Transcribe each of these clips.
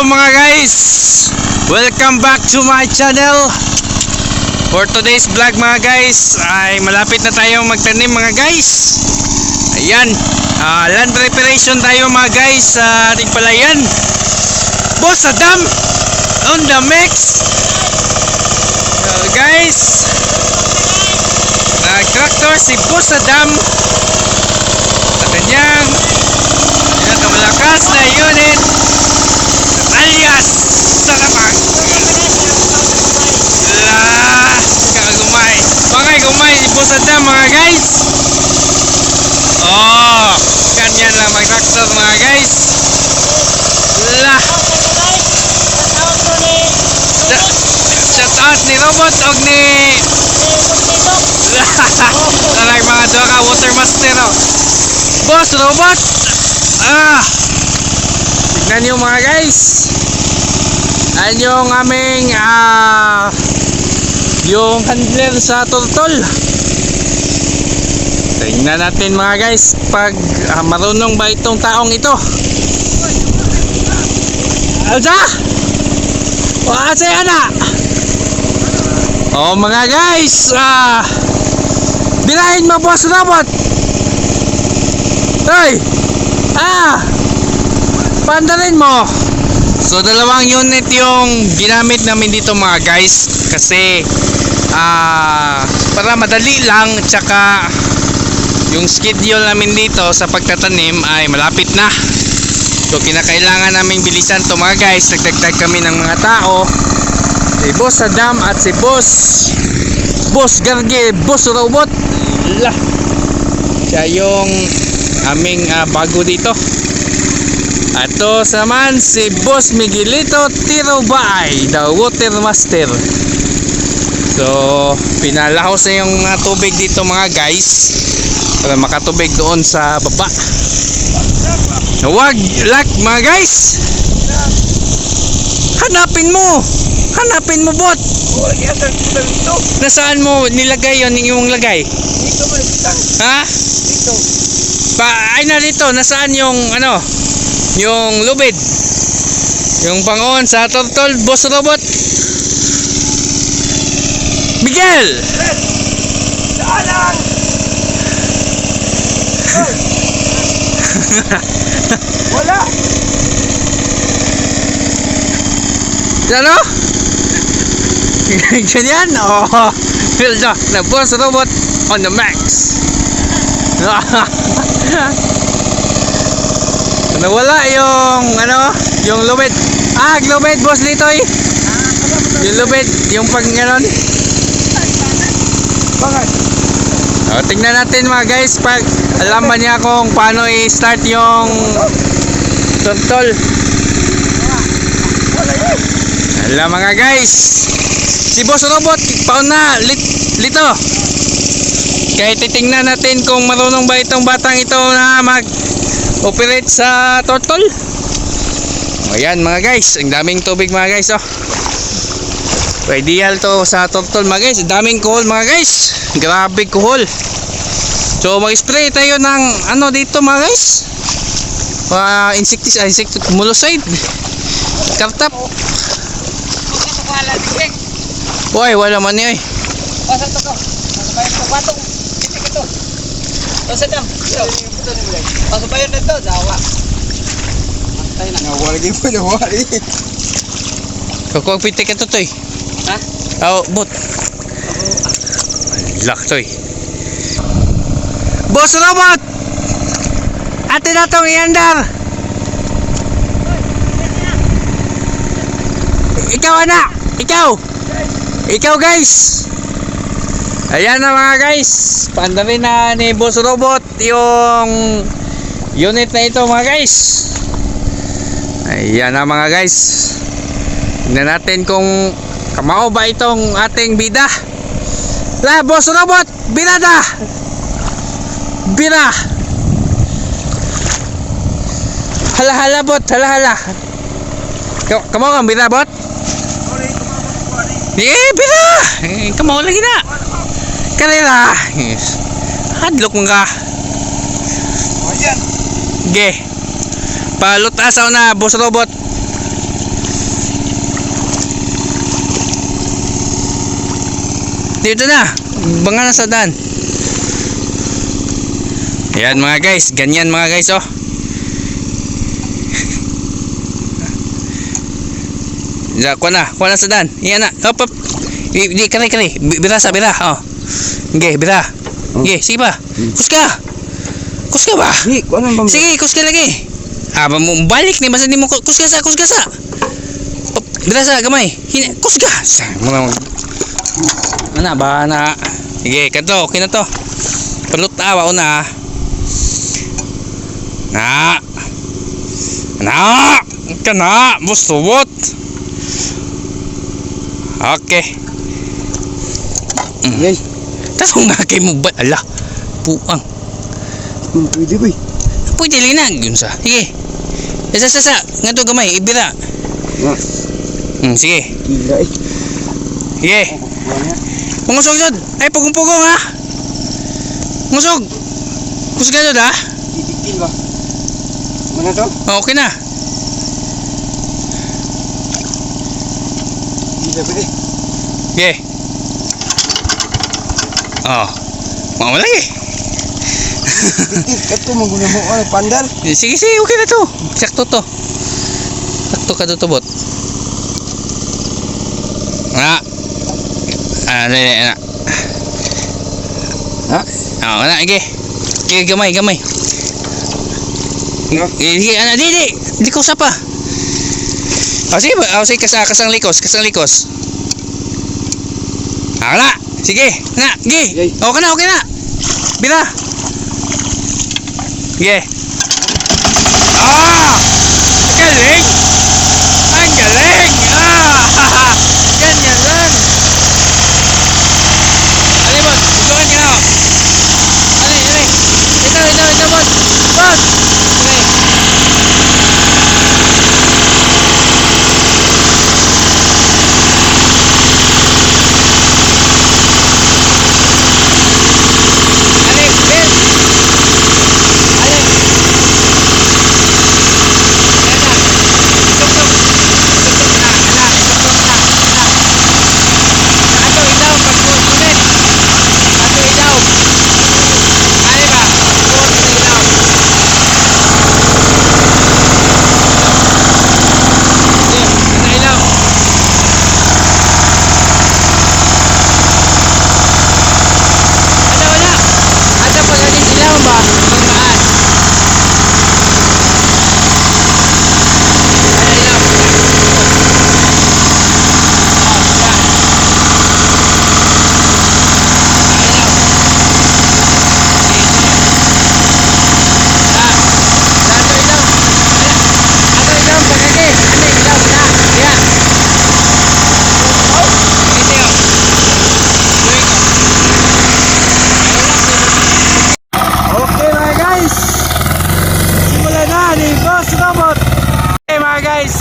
mga guys, welcome back to my channel. For today's vlog mga guys, ay malapit na tayong magtanim mga guys. Ayan, land preparation tayo mga guys sa ating palayan. Boss Adam on the mix. Guys, tractor si Boss Adam sa kanyang pinakamalakas na unit alias Saramag. Kagumay, bangay gumay si Boss Adam mga guys. Oh, ganyan lang mag-tractor mga guys. Lah, shout out ni Robot og ni talag mga duha ka water master. Boss Robot, tignan nyo mga guys, ayan yung aming yung handler sa turtle. Tingnan natin mga guys pag marunong ba itong taong ito. Alza! Waasay ana! Oh mga guys, birahin mo Boss Robot. Hey! Pandarin mo. So dalawang unit yung ginamit namin dito mga guys, kasi para madali lang, tsaka yung schedule namin dito sa pagtatanim ay malapit na. So kinakailangan naming bilisan to mga guys. Nagdagdag kami ng mga tao, si Boss Adam at si Boss Garge, Boss Robot. Siya yung aming bago dito. At to naman si Boss Miguelito Tirobay, the water master. So pinalahos na yung tubig dito mga guys, para makatubig doon sa baba. Huwag lak mga guys, hanapin mo bot. Nasaan mo nilagay yon yung lagay? Ha? Dito. Ay na dito, nasaan yung yung lubid, yung pangon sa turtle, Boss Robot? Miguel! Wala! Ano? Ganyan? Oh, na Boss Robot on the max. Nawala yung yung lubid. Lubid Boss Litoy. Yung lubid, yung pag ganon. Bakit? Tingnan natin mga guys pag alam ba niya kung paano i-start yung turtle. Alam mga guys, si Boss Robot pauna lito. Kaya titingnan natin kung marunong ba itong batang ito na mag-operate sa turtle. Ayan mga guys, ang daming tubig mga guys. Ideal to sa turtle mga guys. Ang daming kuhol mga guys. Grabe kuhol. So mag-spray tayo ng dito mga guys, insecticide, kartap. Uy, wala man niya. Pasok to. Patong. Ito. Pasok dam. Pasok pa yun dito, dawa. Antay na. Nawala gyud po nawala. Kukuha pitik ito toy. Ha? Bot. Lak toy. Boss Robot! Atin na itong iandar! Ikaw anak! Ikaw guys! Ayan na mga guys, pandarin na ni Boss Robot yung unit na ito mga guys. Ayan na mga guys. Tingnan natin kung kamao ba itong ating bida. Boss Robot! Bira! Hala bot, hala. Kamu kang bira bot? Bira. Kamu lagi na. Kanila. Hadlok mo ka. Ayan. Ge. Palutasaw na Boss Robot. Dito na. Banga na sa daan. Ayan mga guys. Ganyan mga guys oh. Kuha na sa daan. Iyan na. Hop hop. Di kare. Bira sa bira. Oh. Okay, bira. Okay, sige pa. Kuska. Kuska ba? Di, kuha na ba? Sige, kuska lagi. Balik ni basta di mo kuska sa. Hop, bira sa gamay. Kuska. Ana ba na. Sige, kanto, okay na to. Palut awa una. Kana, busubot. Okay. Yay. Tapos nga kay mo ba? Ala, puang. Pwede ba? Pwede linag yun sa. Sige. Sa. Nga to gamay, ibira. Sige. Gila eh. Sige. Pungusog dod. Ay, pugong-pugong ha. Pungusog. Kusga dod ha. Titikil ba? Mana to? Okay na. Gila ba eh? Sige. Oh. Mau lagi. Ito maguna mo ano pandal. Sige, okay na to. Sakto to. Sakto ka to bot. Na. Na. Ha? Na, sige. Sige, gamay. Sige, di ko sapa. Sige ba? Sige, kasang likos. Na. Sige, na, sige. Okay na. Bila. Sige. Galing. Ang galing. Ganyan lang. Ali, bot. Tulungan ka na. Ali. Ito, bot. Bot. Okay.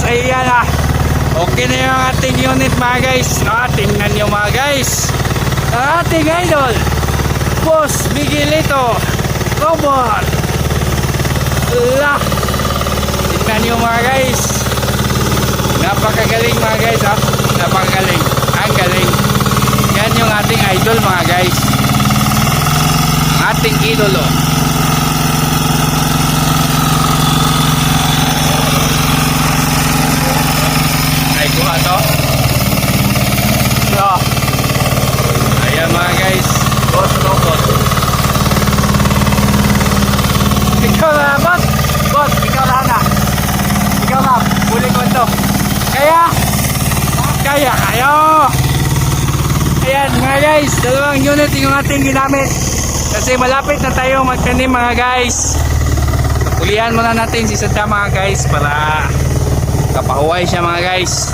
Ayan na. Okay na yung ating unit mga guys. Tingnan nyo mga guys. Ating idol Boss Miguelito Robot. Tingnan nyo mga guys. Napakagaling mga guys ha. Napakagaling. Ang galing. Yan yung ating idol mga guys. Ating idolo. Kuha to. So, ayan mga guys. Boss robot. Ikaw na boss. Boss, ikaw na. Ikaw na. Huli ko ito. Kaya kayo. Ayan mga guys. Dalawang unit yung ating ginamit. Kasi malapit na tayo magtanim mga guys. Pulihan muna natin si Santa mga guys para kapahuway siya mga guys.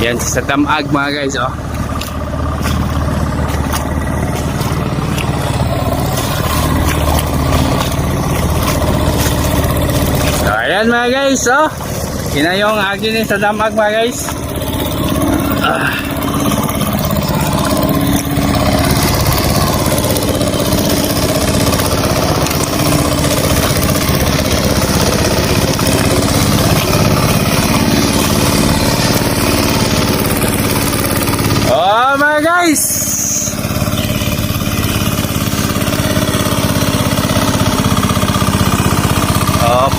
Yan sa tamag mga guys oh. So ayan mga guys oh. Yun na yung agin sa tamag mga guys.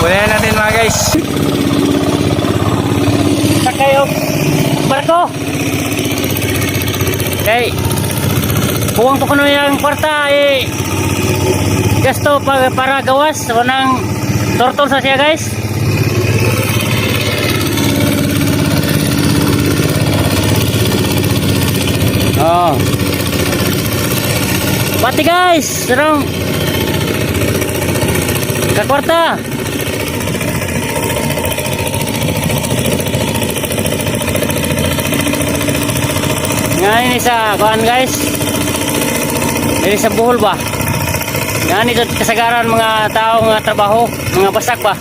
punayan natin mga guys. Sakay yung barko. Okay. Kuwang to kuno yung kwarta gasto para gawas o nang tortol sa siya guys. Oh. Pati guys, sarong kakwarta. Nga ini sa kuan guys. Ini sa buhol ba? Nga ini kasagaran mga tao nga trabaho, mga basak ba?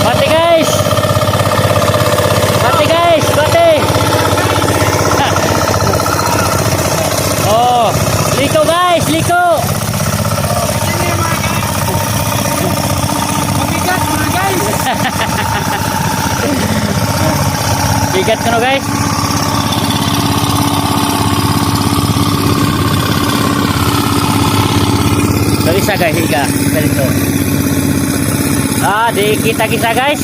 Bati guys. Bati guys, bati. Oh, liko guys, liko. Mabigat mga guys. Bigat ka no guys. Dari sa guys, higa. Dito. Di kita guys.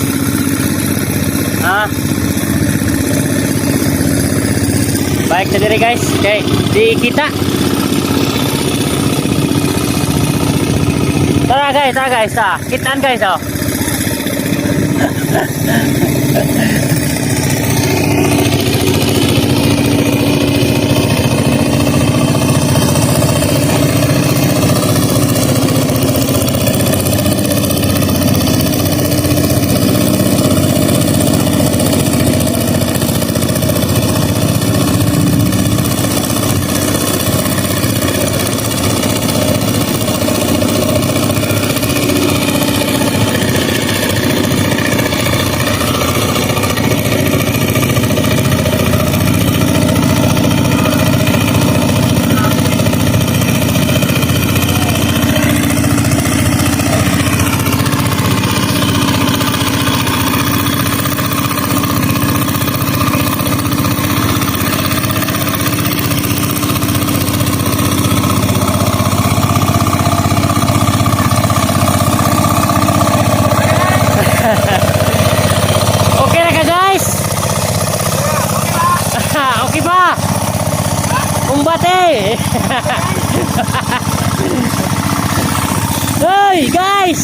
Baik na diri guys. Okay, di kita. Tara guys, kitaan guys oh. Okay na ka guys? Okay ba? Umbate! Hey guys!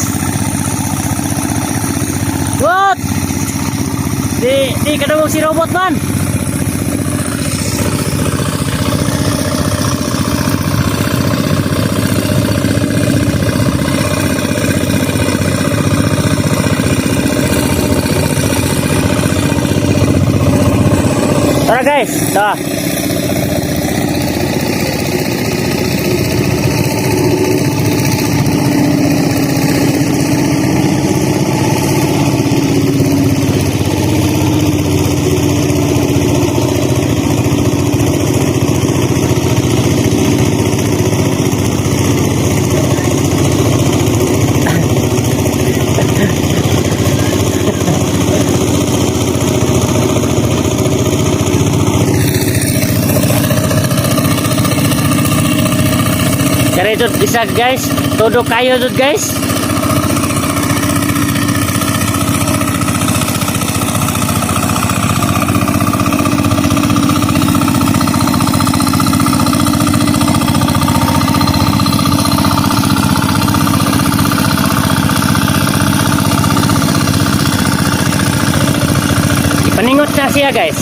What? Di kadungog si robot man. Tara guys, tara. Kaya ito bisa guys, todo kayo dud guys. Ipaningot na siya guys.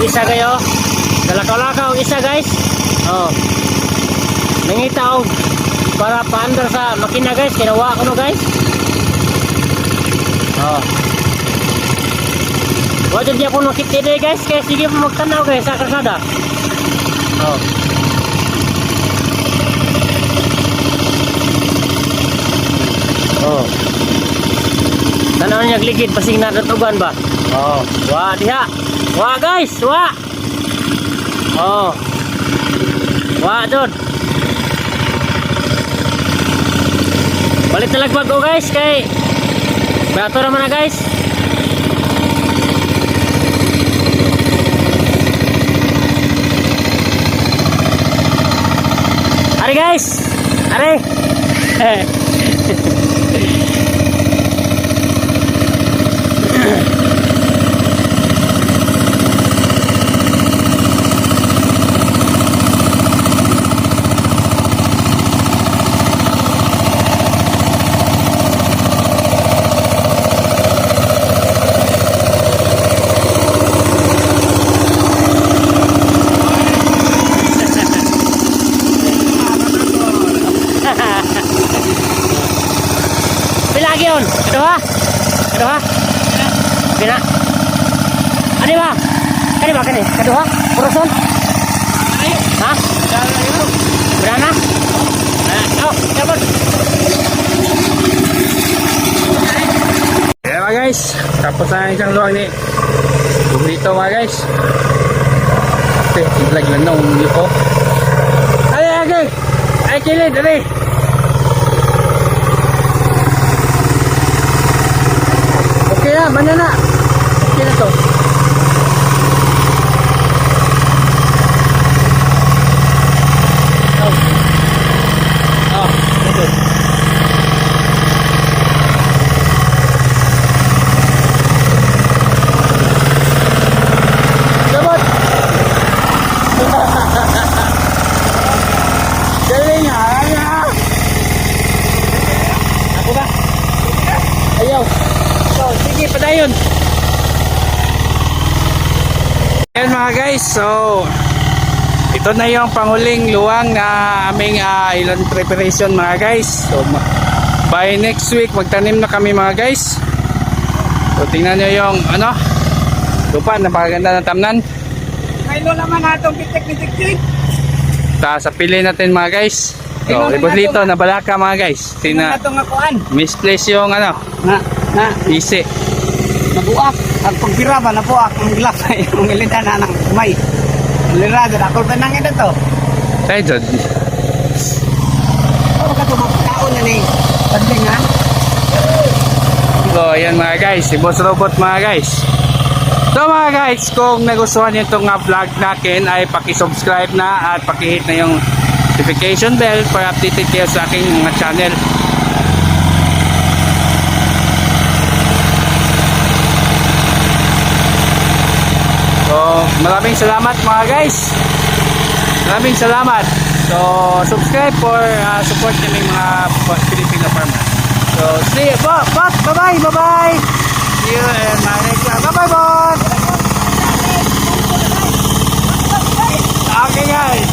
isa kayo. Dalakaw-lakaw isa guys. Oh. Nangitaw para paandar sa makina guys. Kinawa ko no guys. Oh. Wajan dia pun makitide guys. Kaya sige po magtanaw guys sa kalsada. Oh. Oh. Tanaw niya gligid pasing natutugan ba? Oh, wah diha. Wah guys, wah. Oh. Wah dod. Balik talagbag ko guys kay bato naman na guys. Ari guys. Ari. Lagi yun. Kedua. Kedua. Bina. Ano ba? Ano ba kani? Kedua. Purason. Ha? Berana? Oh, dapat. Kaya mga guys, tapos na isang luwag ni dito mga guys. Okay, lag lang na umuwi ko. Ay, ay kilid, dali. Okay na, banana. Okay na to. Okay. Dapat. Galing ha. Ako ba? Ayaw. So, sige, padayon. Ayan mga guys, so ito na yung panghuling luwang na aming island preparation mga guys. So by next week magtanim na kami mga guys. So tingnan nyo yung ano, lupa, napakaganda ng tamnan. Kailo naman natong pitik-pitik-tik. Sa pili natin mga guys. So ibon dito na balaka mga guys. Tingnan natong akuan. Misplace yung ano, Na. isi. Nabuak. At pagpiraba, nabuak. Ang gilakay. Ang ilita na ng kumay. Lirado na. Ako pa nang ito to. Tayo dyan. Ako ka ito magkaon na ni Tandingan. So ayan mga guys, si Boss Robot mga guys. So mga guys, kung nagustuhan nyo itong vlog natin ay paki-subscribe na at paki-hit na yung notification bell para updated kayo sa aking mga channel. So maraming salamat mga guys. Maraming salamat. So subscribe for support ng mga Filipino farmer. So see you. Bye bye. See you in my next vlog. Bye bye. Okay guys.